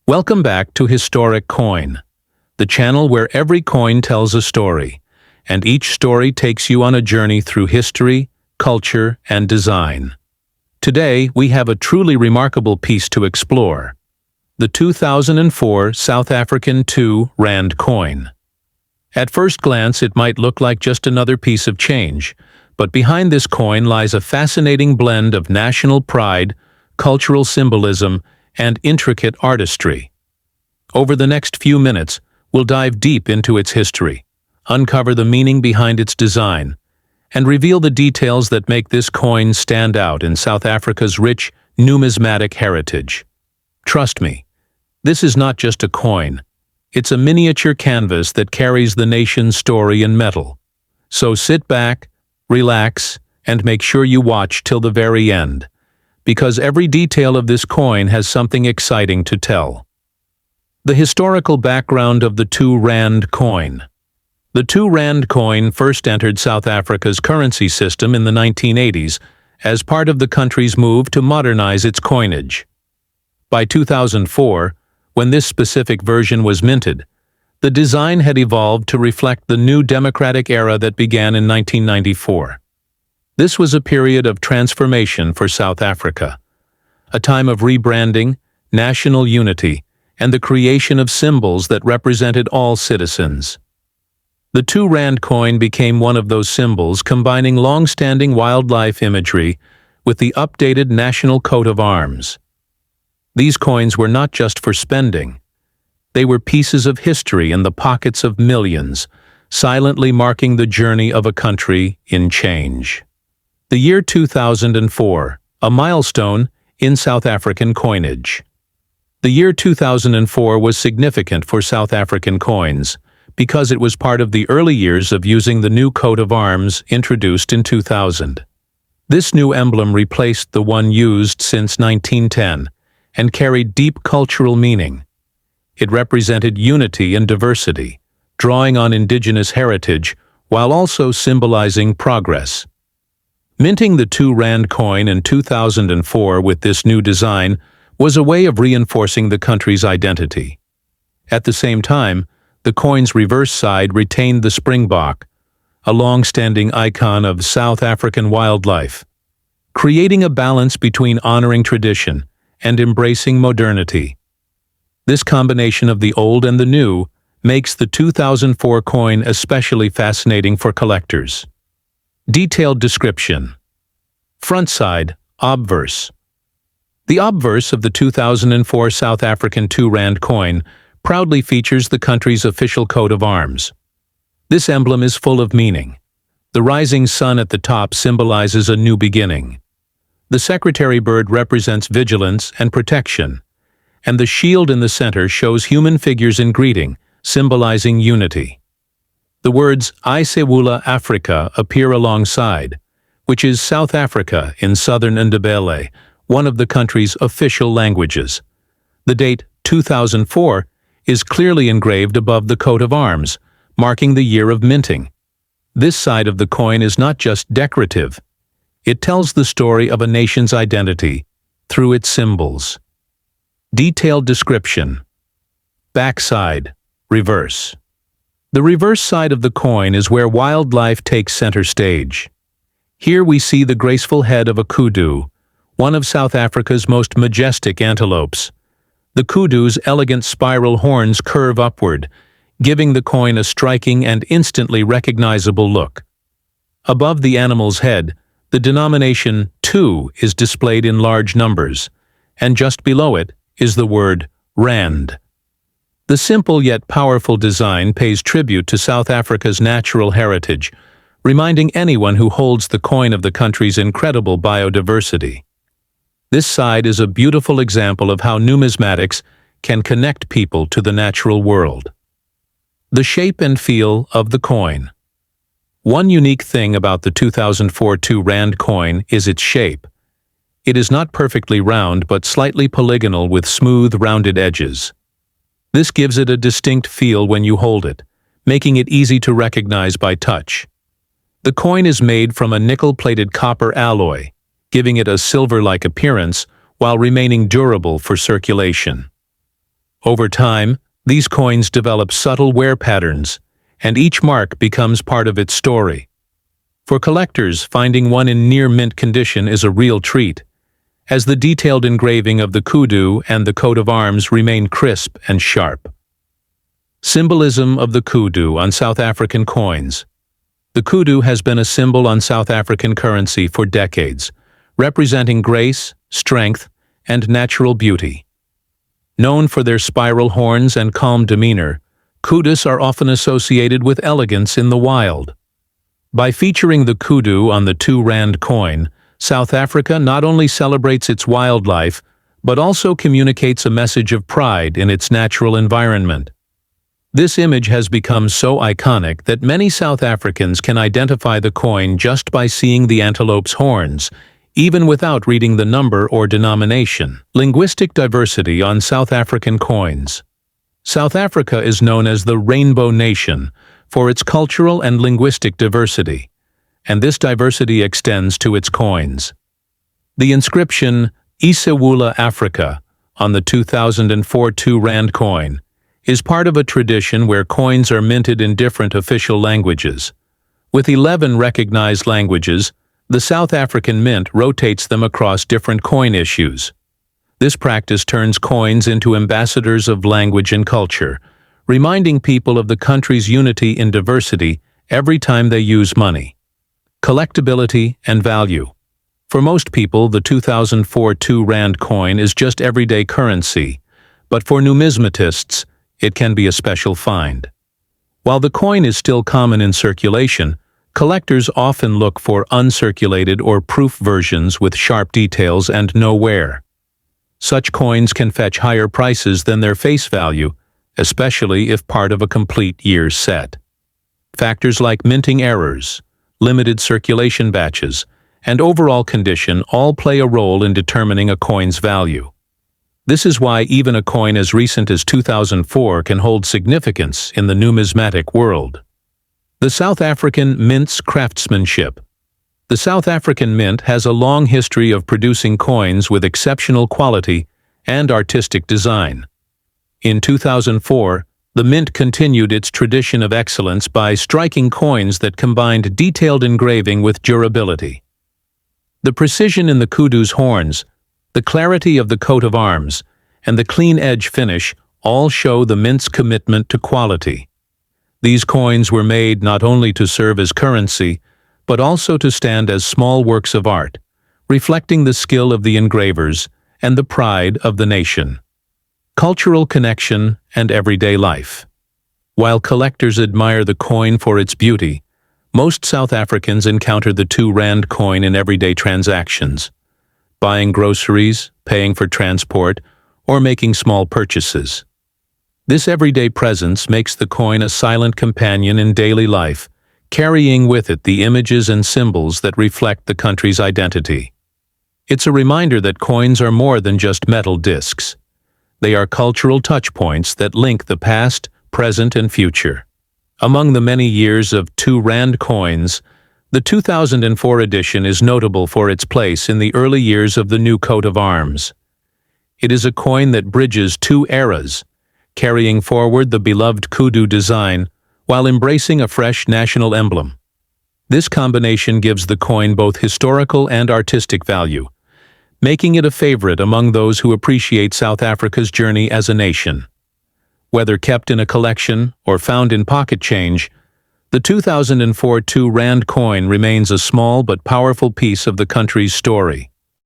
Welcome back to Historic Coin, the channel where every coin tells a story, and each story takes you on a journey through history, culture, and design. Today, we have a truly remarkable piece to explore: the 2004 South African 2 Rand coin. At first glance, it might look like just another piece of change, but behind this coin lies a fascinating blend of national pride, cultural symbolism, and intricate artistry. Over the next few minutes, we'll dive deep into its history, uncover the meaning behind its design, and reveal the details that make this coin stand out in South Africa's rich numismatic heritage. Trust me, this is not just a coin. It's a miniature canvas that carries the nation's story in metal. So sit back, relax, and make sure you watch till the very end, because every detail of this coin has something exciting to tell. The historical background of the 2 Rand coin. The 2 Rand coin first entered South Africa's currency system in the 1980s as part of the country's move to modernize its coinage. By 2004, when this specific version was minted, the design had evolved to reflect the new democratic era that began in 1994. This was a period of transformation for South Africa, a time of rebranding, national unity, and the creation of symbols that represented all citizens. The 2 Rand coin became one of those symbols, combining long-standing wildlife imagery with the updated national coat of arms. These coins were not just for spending. They were pieces of history in the pockets of millions, silently marking the journey of a country in change. The year 2004, a milestone in South African coinage. The year 2004 was significant for South African coins because it was part of the early years of using the new coat of arms introduced in 2000. This new emblem replaced the one used since 1910 and carried deep cultural meaning. It represented unity and diversity, drawing on indigenous heritage while also symbolizing progress. Minting the 2 Rand coin in 2004 with this new design was a way of reinforcing the country's identity. At the same time, the coin's reverse side retained the springbok, a long-standing icon of South African wildlife, creating a balance between honoring tradition and embracing modernity. This combination of the old and the new makes the 2004 coin especially fascinating for collectors. Detailed description. Front side, obverse. The obverse of the 2004 South African 2 Rand coin proudly features the country's official coat of arms. This emblem is full of meaning. The rising sun at the top symbolizes a new beginning. The secretary bird represents vigilance and protection, and the shield in the center shows human figures in greeting, symbolizing unity. The words "Isewula Africa" appear alongside, which is South Africa in southern Ndebele, one of the country's official languages. The date 2004 is clearly engraved above the coat of arms, marking the year of minting. This side of the coin is not just decorative. It tells the story of a nation's identity through its symbols. Detailed description. Backside, reverse. The reverse side of the coin is where wildlife takes center stage. Here we see the graceful head of a kudu, one of South Africa's most majestic antelopes. The kudu's elegant spiral horns curve upward, giving the coin a striking and instantly recognizable look. Above the animal's head, the denomination 2 is displayed in large numbers, and just below it is the word Rand. The simple yet powerful design pays tribute to South Africa's natural heritage, reminding anyone who holds the coin of the country's incredible biodiversity. This side is a beautiful example of how numismatics can connect people to the natural world. The shape and feel of the coin. One unique thing about the 2004 2 Rand coin is its shape. It is not perfectly round but slightly polygonal with smooth, rounded edges. This gives it a distinct feel when you hold it, making it easy to recognize by touch. The coin is made from a nickel-plated copper alloy, giving it a silver-like appearance while remaining durable for circulation. Over time, these coins develop subtle wear patterns, and each mark becomes part of its story. For collectors, finding one in near mint condition is a real treat, as the detailed engraving of the kudu and the coat of arms remain crisp and sharp. Symbolism of the kudu on South African coins. The kudu has been a symbol on South African currency for decades, representing grace, strength, and natural beauty. Known for their spiral horns and calm demeanor, kudus are often associated with elegance in the wild. By featuring the kudu on the 2 Rand coin, South Africa not only celebrates its wildlife, but also communicates a message of pride in its natural environment. This image has become so iconic that many South Africans can identify the coin just by seeing the antelope's horns, even without reading the number or denomination. Linguistic diversity on South African coins. South Africa is known as the Rainbow Nation for its cultural and linguistic diversity, and this diversity extends to its coins. The inscription Isewula Africa on the 2004 2 Rand coin is part of a tradition where coins are minted in different official languages. With 11 recognized languages, the South African Mint rotates them across different coin issues. This practice turns coins into ambassadors of language and culture, reminding people of the country's unity in diversity every time they use money. Collectibility and value. For most people, the 2004 2 Rand coin is just everyday currency, but for numismatists, it can be a special find. While the coin is still common in circulation, collectors often look for uncirculated or proof versions with sharp details and no wear. Such coins can fetch higher prices than their face value, especially if part of a complete year's set. Factors like minting errors, limited circulation batches, and overall condition all play a role in determining a coin's value. This is why even a coin as recent as 2004 can hold significance in the numismatic world. The South African Mint's craftsmanship. The South African Mint has a long history of producing coins with exceptional quality and artistic design. In 2004, the Mint continued its tradition of excellence by striking coins that combined detailed engraving with durability. The precision in the kudu's horns, the clarity of the coat of arms, and the clean edge finish all show the Mint's commitment to quality. These coins were made not only to serve as currency, but also to stand as small works of art, reflecting the skill of the engravers and the pride of the nation. Cultural connection and everyday life. While collectors admire the coin for its beauty, most South Africans encounter the 2 Rand coin in everyday transactions, buying groceries, paying for transport, or making small purchases. This everyday presence makes the coin a silent companion in daily life, carrying with it the images and symbols that reflect the country's identity. It's a reminder that coins are more than just metal discs. They are cultural touchpoints that link the past, present, and future. Among the many years of 2 Rand coins, the 2004 edition is notable for its place in the early years of the new coat of arms. It is a coin that bridges two eras, carrying forward the beloved kudu design while embracing a fresh national emblem. This combination gives the coin both historical and artistic value, making it a favorite among those who appreciate South Africa's journey as a nation. Whether kept in a collection or found in pocket change, the 2004 2 Rand coin remains a small but powerful piece of the country's story.